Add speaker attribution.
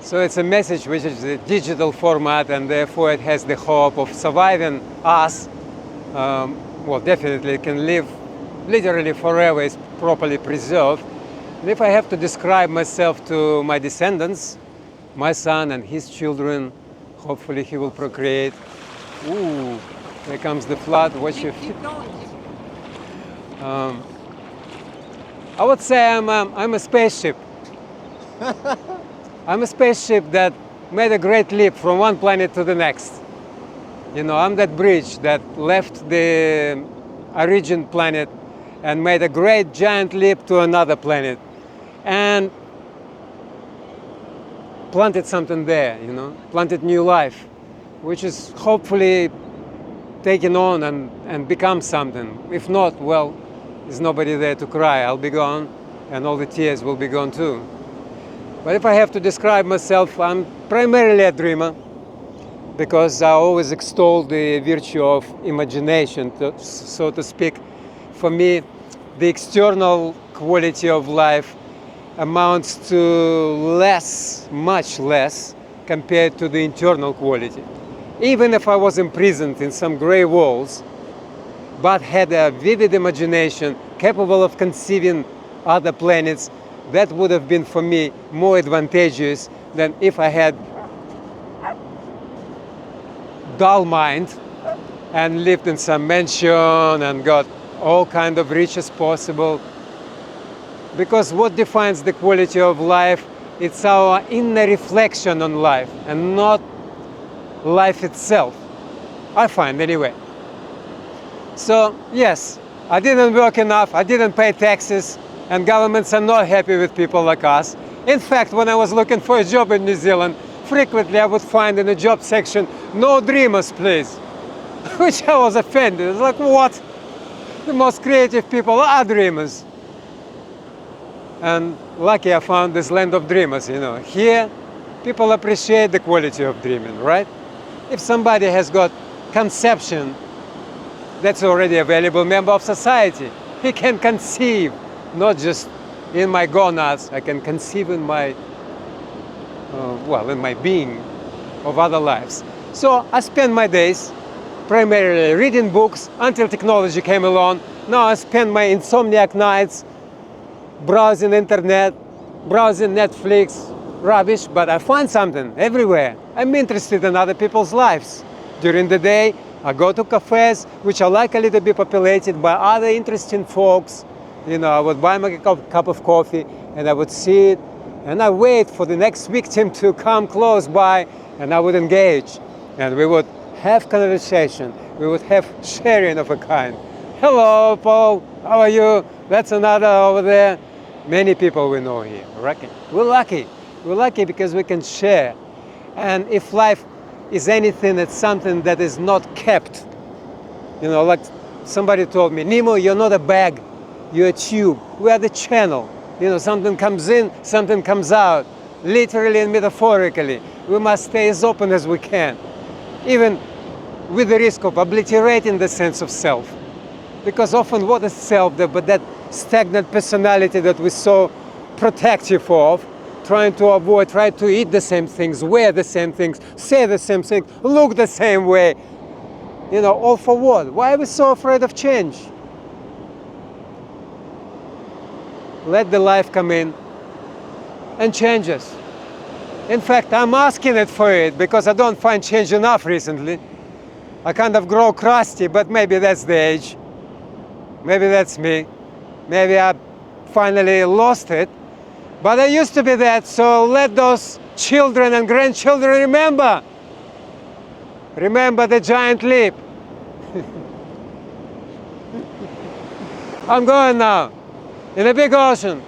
Speaker 1: So it's a message which is a digital format, and therefore it has the hope of surviving us. Well, definitely it can live literally forever, it's properly preserved. And if I have to describe myself to my descendants, my son and his children, hopefully he will procreate. Ooh, here comes the flood. Watch your feet.
Speaker 2: Keep going.
Speaker 1: I would say I'm a spaceship. I'm a spaceship that made a great leap from one planet to the next. You know, I'm that bridge that left the origin planet and made a great giant leap to another planet and planted something there, you know, planted new life, which is hopefully taken on and become something. If not, well, there's nobody there to cry. I'll be gone and all the tears will be gone too. But if I have to describe myself, I'm primarily a dreamer because I always extol the virtue of imagination, so to speak. For me, the external quality of life amounts to less, much less, compared to the internal quality. Even if I was imprisoned in some gray walls, but had a vivid imagination, capable of conceiving other planets, that would have been for me more advantageous than if I had dull mind and lived in some mansion and got all kind of riches possible. Because what defines the quality of life, it's our inner reflection on life and not life itself, I find anyway. So yes, I didn't work enough, I didn't pay taxes, and governments are not happy with people like us. In fact, when I was looking for a job in New Zealand, frequently I would find in the job section, no dreamers please, which I was offended. It's like, what? The most creative people are dreamers. And lucky I found this land of dreamers, you know. Here, people appreciate the quality of dreaming, right? If somebody has got conception, that's already a valuable member of society. He can conceive, not just in my gonads, I can conceive in my, in my being of other lives. So I spend my days primarily reading books until technology came along. Now I spend my insomniac nights browsing internet, browsing Netflix, rubbish, but I find something everywhere. I'm interested in other people's lives. During the day, I go to cafes, which are like a little bit populated by other interesting folks. You know, I would buy my cup of coffee and I would sit and I wait for the next victim to come close by and I would engage. And we would have conversation. We would have sharing of a kind. Hello, Paul, how are you? That's another over there. Many people we know here. We're lucky. We're lucky because we can share. And if life is anything, it's something that is not kept. You know, like somebody told me, Nemo, you're not a bag, you're a tube. We are the channel. You know, something comes in, something comes out, literally and metaphorically. We must stay as open as we can, even with the risk of obliterating the sense of self. Because often what is self, but that stagnant personality that we're so protective of, trying to avoid, try to eat the same things, wear the same things, say the same things, look the same way. You know, all for what? Why are we so afraid of change? Let the life come in and change us. In fact, I'm asking it for it because I don't find change enough recently. I kind of grow crusty, but maybe that's the age. Maybe that's me. Maybe I finally lost it. But I used to be that, so let those children and grandchildren remember. Remember the giant leap. I'm going now, in a big ocean.